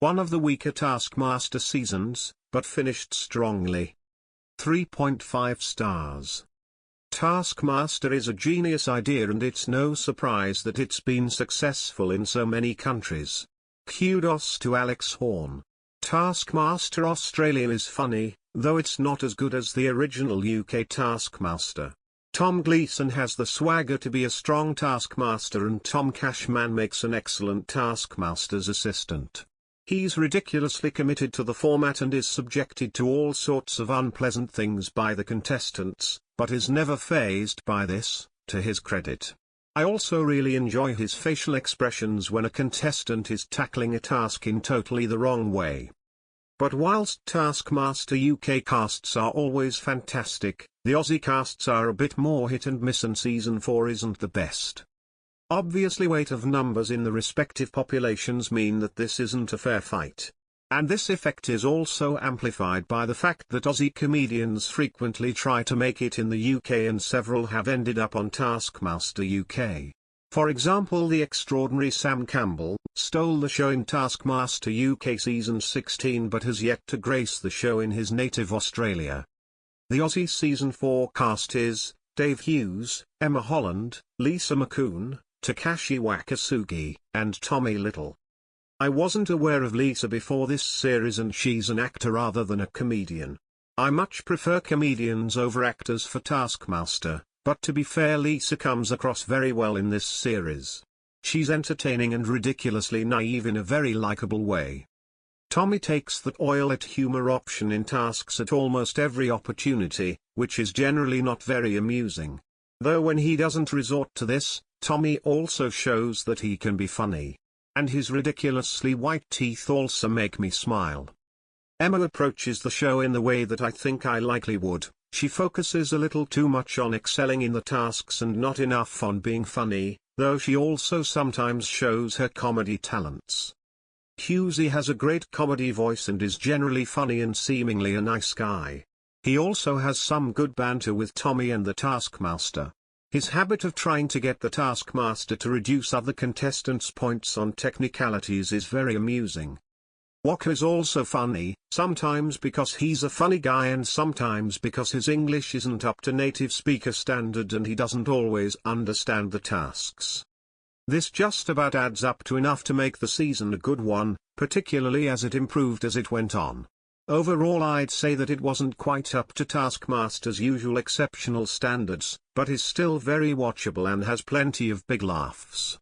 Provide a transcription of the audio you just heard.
One of the weaker Taskmaster seasons, but finished strongly. 3.5 stars. Taskmaster is a genius idea, and it's no surprise that it's been successful in so many countries. Kudos to Alex Horne. Taskmaster Australia is funny, though it's not as good as the original UK Taskmaster. Tom Gleeson has the swagger to be a strong Taskmaster, and Tom Cashman makes an excellent Taskmaster's assistant. He's ridiculously committed to the format and is subjected to all sorts of unpleasant things by the contestants, but is never fazed by this, to his credit. I also really enjoy his facial expressions when a contestant is tackling a task in totally the wrong way. But whilst Taskmaster UK casts are always fantastic, the Aussie casts are a bit more hit and miss, and Season 4 isn't the best. Obviously, weight of numbers in the respective populations mean that this isn't a fair fight. And this effect is also amplified by the fact that Aussie comedians frequently try to make it in the UK, and several have ended up on Taskmaster UK. For example, the extraordinary Sam Campbell stole the show in Taskmaster UK Season 16 but has yet to grace the show in his native Australia. The Aussie Season 4 cast is Dave Hughes, Emma Holland, Lisa McCoon, Takashi Wakasugi, and Tommy Little. I wasn't aware of Lisa before this series, and she's an actor rather than a comedian. I much prefer comedians over actors for Taskmaster, but to be fair, Lisa comes across very well in this series. She's entertaining and ridiculously naive in a very likable way. Tommy takes the toilet humor option in tasks at almost every opportunity, which is generally not very amusing. Though when he doesn't resort to this, Tommy also shows that he can be funny. And his ridiculously white teeth also make me smile. Emma approaches the show in the way that I think I likely would. She focuses a little too much on excelling in the tasks and not enough on being funny, though she also sometimes shows her comedy talents. Hughesy has a great comedy voice and is generally funny and seemingly a nice guy. He also has some good banter with Tommy and the Taskmaster. His habit of trying to get the Taskmaster to reduce other contestants' points on technicalities is very amusing. Waka is also funny, sometimes because he's a funny guy and sometimes because his English isn't up to native speaker standard and he doesn't always understand the tasks. This just about adds up to enough to make the season a good one, particularly as it improved as it went on. Overall, I'd say that it wasn't quite up to Taskmaster's usual exceptional standards, but is still very watchable and has plenty of big laughs.